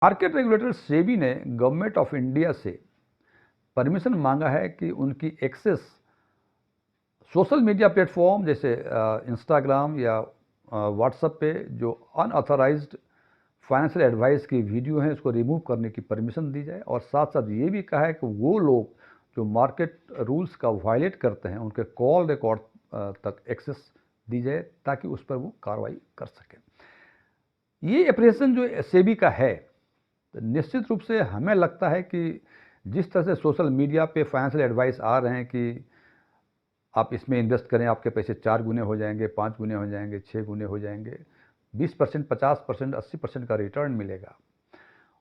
Market regulator SEBI ने government of India से permission मांगा है कि उनकी एक्सेस सोशल मीडिया प्लेटफॉर्म जैसे इंस्टाग्राम या व्हाट्सएप पे जो अनऑथराइज्ड फाइनेंशियल एडवाइस की वीडियो हैं उसको रिमूव करने की परमिशन दी जाए और साथ साथ ये भी कहा है कि वो लोग जो मार्केट रूल्स का वायलेट करते हैं उनके कॉल रिकॉर्ड तक एक्सेस दी जाए ताकि उस पर वो कार्रवाई कर सकें। ये एप्रीहेंशन जो सेबी का है निश्चित रूप से हमें लगता है कि जिस तरह से सोशल मीडिया पे फाइनेंशियल एडवाइस आ रहे हैं कि आप इसमें इन्वेस्ट करें, आपके पैसे 4 गुने हो जाएंगे, 5 गुने हो जाएंगे, 6 गुने हो जाएंगे, 20%, 50%, 80% का रिटर्न मिलेगा।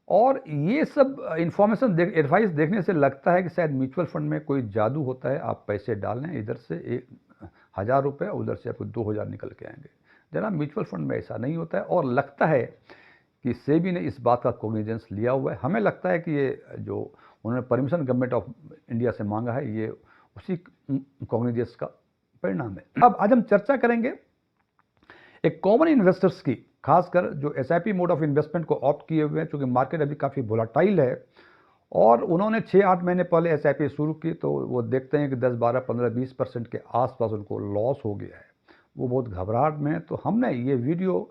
और ये सब इंफॉर्मेशन एडवाइस देखने से लगता है कि शायद म्यूचुअल फंड में कोई जादू होता है, आप पैसे डाल लें, इधर से 1,000 रुपये, उधर से आपको 2,000 निकल के आएंगे। जनाब, म्यूचुअल फंड में ऐसा नहीं होता है और लगता है कि सेबी ने इस बात का कॉग्निजेंस लिया हुआ है। हमें लगता है कि ये जो उन्होंने परमिशन गवर्नमेंट ऑफ इंडिया से मांगा है ये उसी कॉग्निजेंस का परिणाम है। अब आज हम चर्चा करेंगे एक कॉमन इन्वेस्टर्स की, खासकर जो एसआईपी मोड ऑफ इन्वेस्टमेंट को ऑप्ट किए हुए हैं, क्योंकि मार्केट अभी काफ़ी वोलाटाइल है और उन्होंने 6-8 महीने पहले एसआईपी शुरू की तो वो देखते हैं कि 10, 12, 15, 20% के आसपास उनको लॉस हो गया है, वो बहुत घबराहट में है। तो हमने ये वीडियो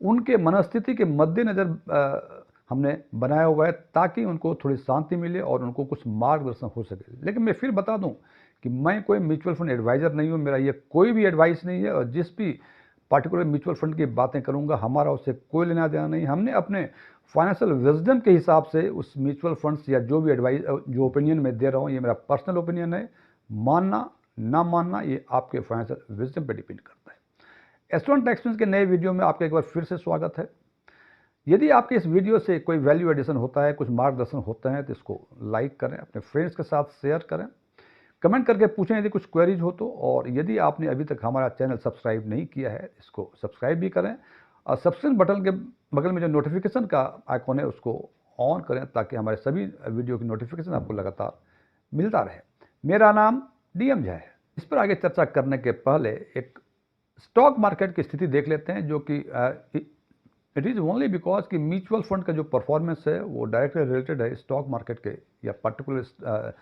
उनके मनस्थिति के मद्देनज़र हमने बनाया हुआ है ताकि उनको थोड़ी शांति मिले और उनको कुछ मार्गदर्शन हो सके। लेकिन मैं फिर बता दूं कि मैं कोई म्यूचुअल फंड एडवाइज़र नहीं हूं, मेरा ये कोई भी एडवाइस नहीं है और जिस भी पार्टिकुलर म्यूचुअल फंड की बातें करूंगा हमारा उससे कोई लेना देना नहीं। हमने अपने फाइनेंशियल विजडम के हिसाब से उस म्यूचुअल फंड्स या जो भी एडवाइस जो ओपिनियन मैं दे रहा हूँ ये मेरा पर्सनल ओपिनियन है, मानना ना मानना ये आपके फाइनेंशियल विजडम पर डिपेंड करता है। एस्ट्रोनॉट एक्सपीरियंस के नए वीडियो में आपका एक बार फिर से स्वागत है। यदि आपके इस वीडियो से कोई वैल्यू एडिशन होता है, कुछ मार्गदर्शन होते हैं तो इसको लाइक करें, अपने फ्रेंड्स के साथ शेयर करें, कमेंट करके पूछें यदि कुछ क्वेरीज हो तो। और यदि आपने अभी तक हमारा चैनल सब्सक्राइब नहीं किया है इसको सब्सक्राइब भी करें और सब्सक्रिप्शन बटन के बगल में जो नोटिफिकेशन का आइकॉन है उसको ऑन करें ताकि हमारे सभी वीडियो की नोटिफिकेशन आपको लगातार मिलता रहे। मेरा नाम डीएम झा है। इस पर आगे चर्चा करने के पहले एक स्टॉक मार्केट की स्थिति देख लेते हैं, जो कि इट इज़ ओनली बिकॉज कि म्यूचुअल फंड का जो परफॉर्मेंस है वो डायरेक्टली रिलेटेड है स्टॉक मार्केट के या पर्टिकुलर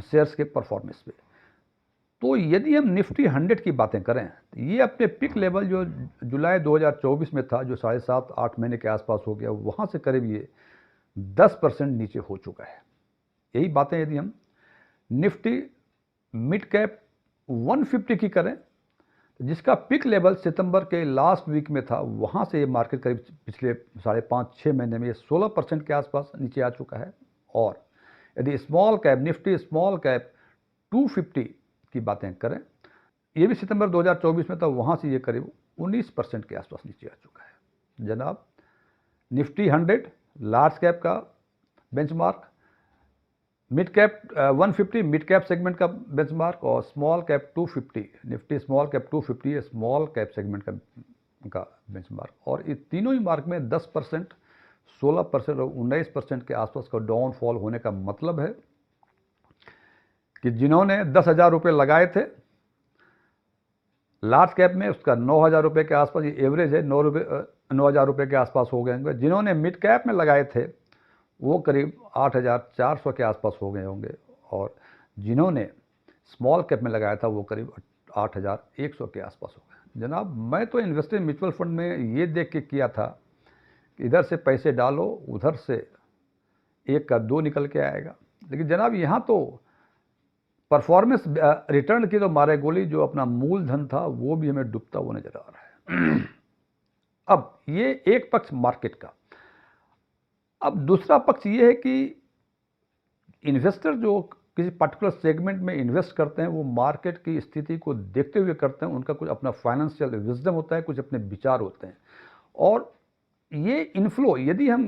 शेयर्स के परफॉर्मेंस पे। तो यदि हम निफ्टी 100 की बातें करें तो ये अपने पिक लेवल जो जुलाई 2024 में था, जो 7.5-8 महीने के आसपास हो गया, वहाँ से करीब ये 10% नीचे हो चुका है। यही बातें यदि हम निफ्टी मिड कैप 150 की करें जिसका पिक लेवल सितंबर के लास्ट वीक में था, वहाँ से ये मार्केट करीब पिछले 5.5-6 महीने में ये 16% के आसपास नीचे आ चुका है। और यदि small cap Nifty small cap 250 की बातें करें, ये भी सितंबर 2024 में था, वहाँ से ये करीब 19% के आसपास नीचे आ चुका है। जनाब, निफ्टी 100 लार्ज कैप का benchmark, mid cap 150 mid cap segment का बेंचमार्क और small cap 250 Nifty small cap 250 है स्मॉल कैप सेगमेंट का बेंचमार्क। और ये तीनों ही मार्क में 10%, 16% और 19% के आसपास का डाउनफॉल होने का मतलब है कि जिन्होंने 10,000 रुपये लगाए थे लार्ज कैप में, उसका 9,000 रुपये के आसपास, ये एवरेज है, 9,000 रुपये के आसपास हो गए होंगे। जिन्होंने मिड कैप में लगाए थे वो करीब 8,400 के आसपास हो गए होंगे और जिन्होंने स्मॉल कैप में लगाया था वो करीब 8,100 के आसपास हो गए। जनाब, मैं तो इन्वेस्टर म्यूचुअल फंड में ये देख के किया था कि इधर से पैसे डालो उधर से 1 का 2 निकल के आएगा, लेकिन जनाब यहाँ तो परफॉर्मेंस रिटर्न की तो मारे गोली, जो अपना मूलधन था वो भी हमें डूबता हुआ नजर आ रहा है। अब ये एक पक्ष मार्केट का। अब दूसरा पक्ष ये है कि इन्वेस्टर जो किसी पर्टिकुलर सेगमेंट में इन्वेस्ट करते हैं वो मार्केट की स्थिति को देखते हुए करते हैं, उनका कुछ अपना फाइनेंशियल विजडम होता है, कुछ अपने विचार होते हैं। और ये इन्फ्लो, यदि हम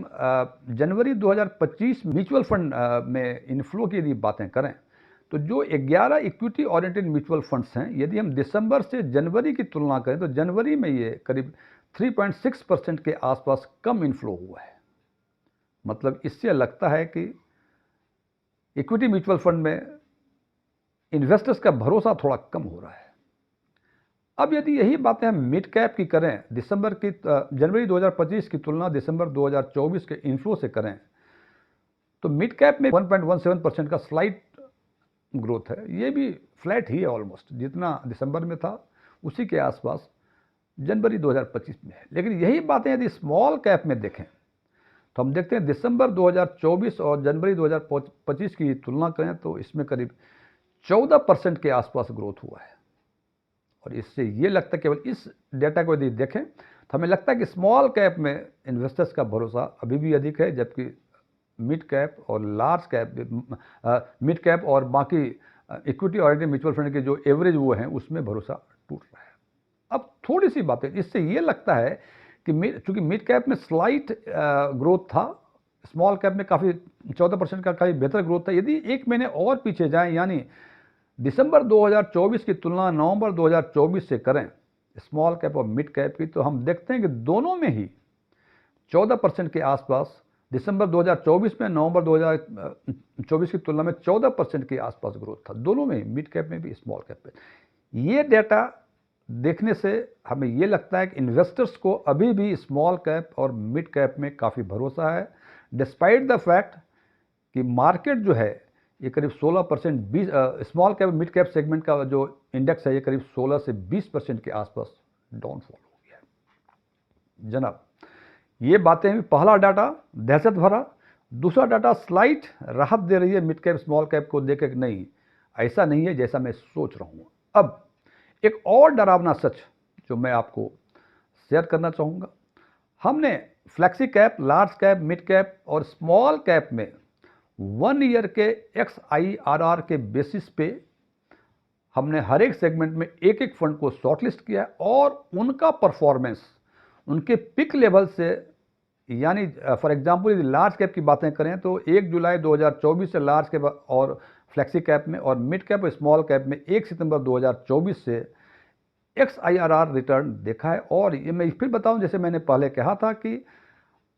जनवरी 2025 म्यूचुअल फंड में इन्फ्लो की यदि बातें करें तो जो 11 इक्विटी ओरिएंटेड म्यूचुअल फंड्स हैं, यदि हम दिसंबर से जनवरी की तुलना करें तो जनवरी में ये करीब 3.6% के आसपास कम इन्फ्लो हुआ है। मतलब इससे लगता है कि इक्विटी म्यूचुअल फंड में इन्वेस्टर्स का भरोसा थोड़ा कम हो रहा है। अब यदि यही बातें हम मिड कैप की करें, जनवरी 2025 की तुलना दिसंबर 2024 के इन्फ्लो से करें, तो मिड कैप में 1.17% का स्लाइट ग्रोथ है। ये भी फ्लैट ही है ऑलमोस्ट, जितना दिसंबर में था उसी के आसपास जनवरी 2025 में है। लेकिन यही बातें यदि स्मॉल कैप में देखें तो हम देखते हैं दिसंबर 2024 और जनवरी 2025 की तुलना करें तो इसमें करीब 14% के आसपास ग्रोथ हुआ है। और इससे ये लगता है, केवल इस डेटा को यदि देखें तो हमें लगता है कि स्मॉल कैप में इन्वेस्टर्स का भरोसा अभी भी अधिक है, जबकि मिड कैप और लार्ज कैप, मिड कैप और बाकी इक्विटी ओरिएंटेड म्यूचुअल फंड के जो एवरेज वो हैं उसमें भरोसा टूट रहा है। अब थोड़ी सी बातें, इससे ये लगता है कि चूंकि मिड कैप में स्लाइट ग्रोथ था, स्मॉल कैप में काफ़ी 14% का काफ़ी बेहतर ग्रोथ था। यदि एक महीने और पीछे जाएं, यानी दिसंबर 2024 की तुलना नवंबर 2024 से करें स्मॉल कैप और मिड कैप की, तो हम देखते हैं कि दोनों में ही 14% के आसपास, दिसंबर 2024 में नवंबर 2024 की तुलना में 14% के आसपास ग्रोथ था, दोनों में ही, मिड कैप में भी स्मॉल कैप में। ये डेटा देखने से हमें ये लगता है कि इन्वेस्टर्स को अभी भी स्मॉल कैप और मिड कैप में काफ़ी भरोसा है, डिस्पाइट द फैक्ट कि मार्केट जो है ये करीब 16%, small cap mid cap segment का जो इंडेक्स है ये करीब 16 से 20% के आसपास डाउनफॉल हो गया है। जनाब, ये बातें भी, पहला डाटा दहशत भरा, दूसरा डाटा स्लाइट राहत दे रही है मिड कैप स्मॉल कैप को देख के, नहीं ऐसा नहीं है जैसा मैं सोच रहा हूँ। अब एक और डरावना सच जो मैं आपको शेयर करना चाहूँगा, हमने flexi cap, large cap, mid cap और स्मॉल कैप में 1 ईयर के XIRR के बेसिस पे हमने हर एक सेगमेंट में एक एक फंड को शॉर्टलिस्ट किया है और उनका परफॉर्मेंस उनके पिक लेवल से, यानी फॉर एग्जांपल यदि लार्ज कैप की बातें करें तो 1 जुलाई 2024 से लार्ज कैप और फ्लैक्सी कैप में, और मिड कैप और स्मॉल कैप में 1 सितंबर 2024 से XIRR रिटर्न देखा है। और ये मैं फिर बताऊं, जैसे मैंने पहले कहा था कि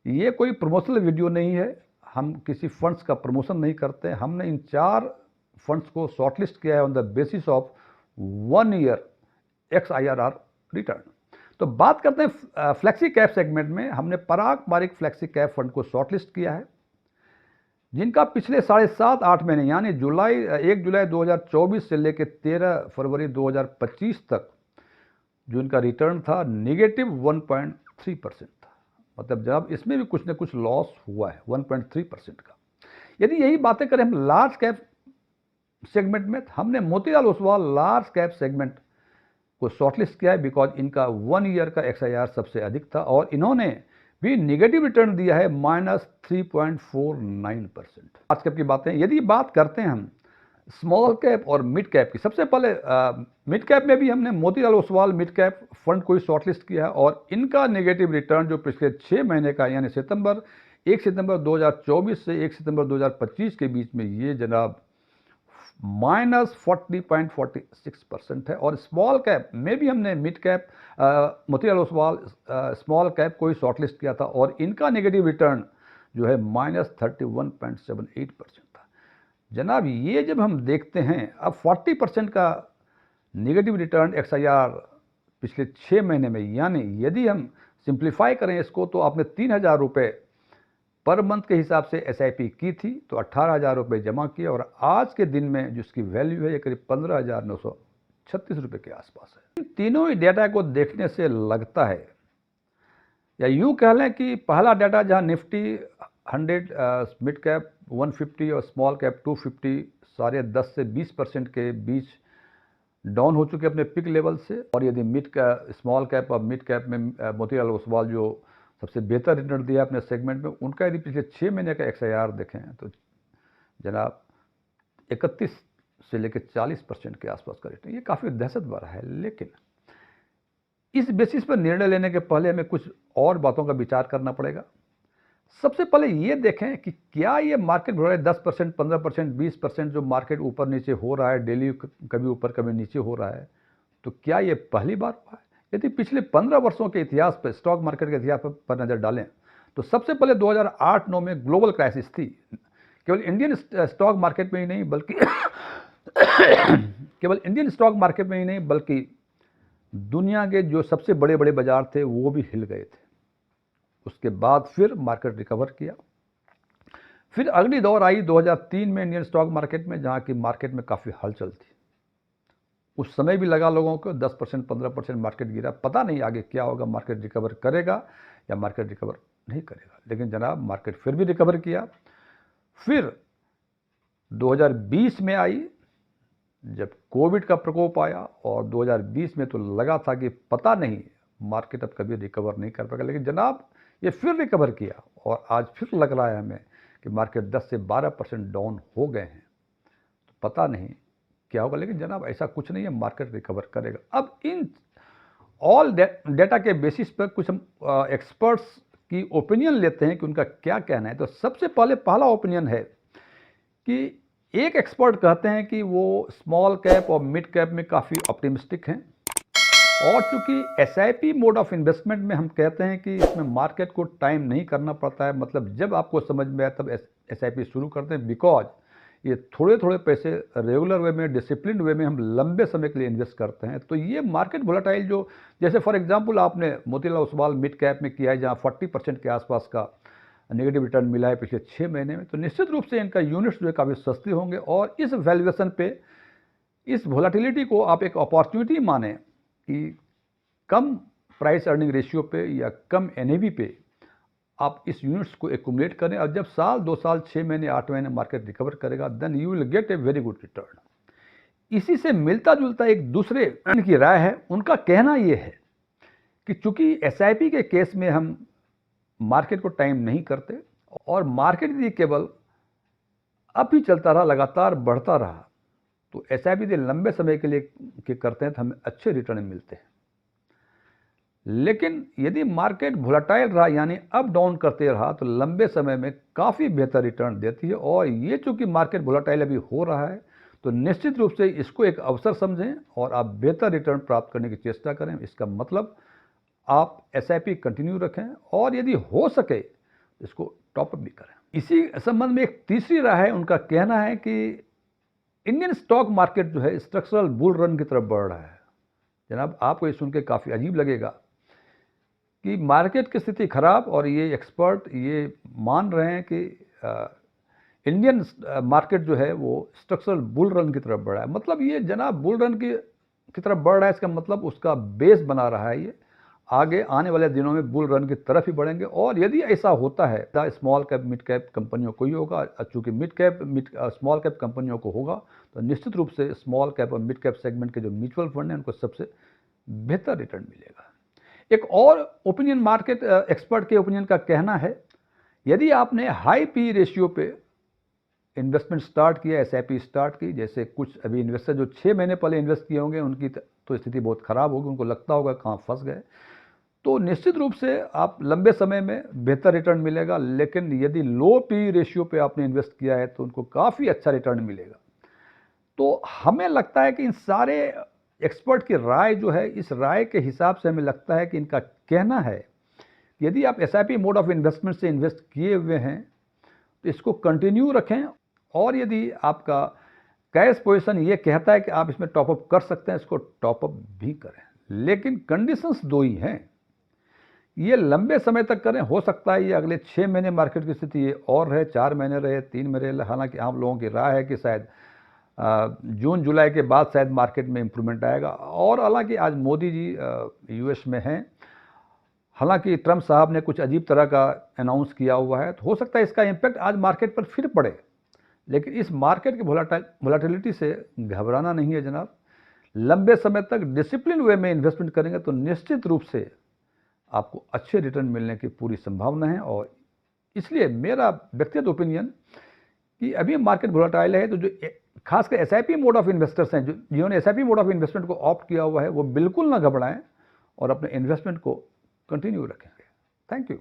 ये कोई प्रमोशनल वीडियो नहीं है, हम किसी फंड्स का प्रमोशन नहीं करते। हमने इन 4 फंड्स को शॉर्टलिस्ट किया है on the basis of 1 year XIRR return. तो बात करते हैं फ्लैक्सी कैप सेगमेंट में, हमने पराग पारिक फ्लैक्सी कैप फंड को शॉर्टलिस्ट किया है, जिनका पिछले 7.5-8 महीने यानी 1 जुलाई 2024 से लेकर 13 फरवरी 2025 तक जो इनका रिटर्न था नेगेटिव 1.3% था। मतलब जब इसमें भी कुछ न कुछ लॉस हुआ है 1.3% का। यदि यही बातें करें हम लार्ज कैप सेगमेंट में, हमने Motilal Oswal large cap segment को शॉर्टलिस्ट किया है बिकॉज इनका 1 ईयर का XIR सबसे अधिक था और इन्होंने भी निगेटिव रिटर्न दिया है -3.49%। लार्ज कैप की बातें यदि बात करते हैं हम स्मॉल कैप और मिड कैप की, सबसे पहले मिड कैप में भी हमने Motilal Oswal mid cap fund को ही शॉर्टलिस्ट किया है और इनका नेगेटिव रिटर्न जो पिछले 6 महीने का, यानी 1 सितंबर 2024 से 1 सितंबर 2025 के बीच में, ये जनाब -40.46% है। और स्मॉल कैप में भी हमने mid cap Motilal Oswal small cap को ही शॉर्टलिस्ट किया था और इनका नेगेटिव रिटर्न जो है -31.78% था। जनाब, ये जब हम देखते हैं, अब 40% का नेगेटिव रिटर्न XIR पिछले 6 महीने में, यानी यदि हम सिंप्लीफाई करें इसको तो आपने 3,000 रुपये पर मंथ के हिसाब से SIP की थी तो 18,000 रुपये जमा किए और आज के दिन में जिसकी वैल्यू है ये करीब 15,936 रुपये के आसपास है। इन तीनों ही डेटा को देखने से लगता है, या यूँ कह लें कि पहला डाटा जहां निफ्टी 100, मिड कैप 150 और स्मॉल कैप 250 सारे 10 से 20% के बीच डाउन हो चुके अपने पिक लेवल से। और यदि स्मॉल कैप और मिड कैप में मोतीलाल ओसवाल जो सबसे बेहतर रिटर्न दिया अपने सेगमेंट में, उनका यदि पिछले 6 महीने का XIR देखें तो जनाब 31 से लेकर 40% के आसपास का रिटर्न, ये काफ़ी दहशत भरा है। लेकिन इस बेसिस पर निर्णय लेने के पहले हमें कुछ और बातों का विचार करना पड़ेगा। सबसे पहले ये देखें कि क्या ये मार्केट बढ़ रहा है 10%, 15%, 20% जो मार्केट ऊपर नीचे हो रहा है, डेली कभी ऊपर कभी नीचे हो रहा है, तो क्या ये पहली बार हुआ है? यदि पिछले 15 वर्षों के इतिहास पर, स्टॉक मार्केट के इतिहास पर नज़र डालें तो सबसे पहले 2008-9 में ग्लोबल क्राइसिस थी। केवल इंडियन स्टॉक मार्केट में ही नहीं बल्कि केवल इंडियन स्टॉक मार्केट में ही नहीं बल्कि दुनिया के जो सबसे बड़े बड़े बाजार थे वो भी हिल गए थे। उसके बाद फिर मार्केट रिकवर किया। फिर अगली दौर आई 2003 में इंडियन स्टॉक मार्केट में, जहाँ की मार्केट में काफ़ी हलचल थी। उस समय भी लगा लोगों को 10% 15% मार्केट गिरा, पता नहीं आगे क्या होगा, मार्केट रिकवर करेगा या मार्केट रिकवर नहीं करेगा। लेकिन जनाब मार्केट फिर भी रिकवर किया। फिर 2020 में आई, जब कोविड का प्रकोप आया, और 2020 में तो लगा था कि पता नहीं मार्केट अब कभी रिकवर नहीं कर पाएगा। लेकिन जनाब ये फिर रिकवर किया और आज फिर लग रहा है हमें कि मार्केट 10 से 12% डाउन हो गए हैं। तो पता नहीं क्या होगा, लेकिन जनाब ऐसा कुछ नहीं है, मार्केट रिकवर करेगा। अब इन ऑल डेटा के बेसिस पर कुछ हम एक्सपर्ट्स की ओपिनियन लेते हैं कि उनका क्या कहना है। तो सबसे पहला ओपिनियन है कि एक एक्सपर्ट कहते हैं कि वो स्मॉल कैप और मिड कैप में काफ़ी ऑप्टिमिस्टिक हैं, और चूंकि एसआईपी मोड ऑफ इन्वेस्टमेंट में हम कहते हैं कि इसमें मार्केट को टाइम नहीं करना पड़ता है, मतलब जब आपको समझ में आए तब एसआईपी शुरू करते हैं, बिकॉज ये थोड़े थोड़े पैसे रेगुलर वे में, डिसिप्लिन वे में हम लंबे समय के लिए इन्वेस्ट करते हैं। तो ये मार्केट वोलेटाइल जो, जैसे फॉर एग्जांपल आपने मोतीलाल ओसवाल मिड कैप में किया है, जहाँ 40% के आसपास का नेगेटिव रिटर्न मिला है पिछले 6 महीने में, तो निश्चित रूप से इनका यूनिट्स जो है काफ़ी सस्ते होंगे। और इस वैल्यूएशन पे, इस वोलेटिलिटी को आप एक अपॉर्चुनिटी माने कि कम प्राइस अर्निंग रेशियो पे या कम एनएवी पे आप इस यूनिट्स को एक्यूमुलेट करें, और जब साल 2 साल 6 महीने 8 महीने मार्केट रिकवर करेगा, then you will get a very good return. इसी से मिलता जुलता एक दूसरे की राय है। उनका कहना यह है कि चूंकि एसआईपी के केस में हम मार्केट को टाइम नहीं करते, और मार्केट यदि केवल अप ही चलता रहा, लगातार बढ़ता रहा, तो एसआईपी यदि लंबे समय के लिए के करते हैं तो हमें अच्छे रिटर्न मिलते हैं। लेकिन यदि मार्केट वोलेटाइल रहा, यानी अप डाउन करते रहा, तो लंबे समय में काफ़ी बेहतर रिटर्न देती है। और ये चूंकि मार्केट वोलेटाइल अभी हो रहा है, तो निश्चित रूप से इसको एक अवसर समझें और आप बेहतर रिटर्न प्राप्त करने की चेष्टा करें। इसका मतलब आप एसआईपी कंटिन्यू रखें, और यदि हो सके तो इसको टॉपअप भी करें। इसी संबंध में एक तीसरी राय है। उनका कहना है कि इंडियन स्टॉक मार्केट जो है स्ट्रक्चरल बुल रन की तरफ बढ़ रहा है। जनाब आपको ये सुन के काफ़ी अजीब लगेगा कि मार्केट की स्थिति खराब, और ये एक्सपर्ट ये मान रहे हैं कि इंडियन मार्केट जो है वो स्ट्रक्चरल बुल रन की तरफ बढ़ रहा है। मतलब ये जनाब बुल रन की तरफ बढ़ रहा है, इसका मतलब उसका बेस बना रहा है, ये आगे आने वाले दिनों में बुल रन की तरफ ही बढ़ेंगे। और यदि ऐसा होता है तो स्मॉल कैप मिड कैप कंपनियों को ही होगा। चूँकि स्मॉल कैप कंपनियों को होगा, तो निश्चित रूप से स्मॉल कैप और मिड कैप सेगमेंट के जो म्यूचुअल फंड हैं उनको सबसे बेहतर रिटर्न मिलेगा। एक और ओपिनियन मार्केट एक्सपर्ट के ओपिनियन का कहना है, यदि आपने हाई पी रेशियो पे इन्वेस्टमेंट स्टार्ट किया, एसआईपी स्टार्ट की, जैसे कुछ अभी इन्वेस्टर जो 6 महीने पहले इन्वेस्ट किए होंगे, उनकी तो स्थिति बहुत ख़राब होगी, उनको लगता होगा कहाँ फंस गए, तो निश्चित रूप से आप लंबे समय में बेहतर रिटर्न मिलेगा। लेकिन यदि लो पी रेशियो पे आपने इन्वेस्ट किया है तो उनको काफ़ी अच्छा रिटर्न मिलेगा। तो हमें लगता है कि इन सारे एक्सपर्ट की राय जो है, इस राय के हिसाब से हमें लगता है कि इनका कहना है कि यदि आप एसआईपी मोड ऑफ इन्वेस्टमेंट से इन्वेस्ट किए हुए हैं तो इसको कंटिन्यू रखें, और यदि आपका कैश पोजीशन ये कहता है कि आप इसमें टॉपअप कर सकते हैं, इसको टॉपअप भी करें। लेकिन कंडीशंस 2 ही हैं, ये लंबे समय तक करें। हो सकता है ये अगले 6 महीने मार्केट की स्थिति ये और रहे, 4 महीने रहे, 3 महीने रहे। हालांकि आप लोगों की राय है कि शायद जून जुलाई के बाद शायद मार्केट में इम्प्रूवमेंट आएगा। और हालांकि आज मोदी जी यूएस में हैं, हालांकि ट्रंप साहब ने कुछ अजीब तरह का अनाउंस किया हुआ है, तो हो सकता है इसका इम्पैक्ट आज मार्केट पर फिर पड़े। लेकिन इस मार्केट की वोलेटिलिटी से घबराना नहीं है जनाब। लंबे समय तक डिसिप्लिन वे में इन्वेस्टमेंट करेंगे तो निश्चित रूप से आपको अच्छे रिटर्न मिलने की पूरी संभावना है। और इसलिए मेरा व्यक्तिगत ओपिनियन कि अभी मार्केट वोलेटाइल है, तो जो खासकर एसआईपी मोड ऑफ इन्वेस्टर्स हैं, जिन्होंने एसआईपी मोड ऑफ इन्वेस्टमेंट को ऑप्ट किया हुआ है, वो बिल्कुल ना घबराएं और अपने इन्वेस्टमेंट को कंटिन्यू रखें। Thank you.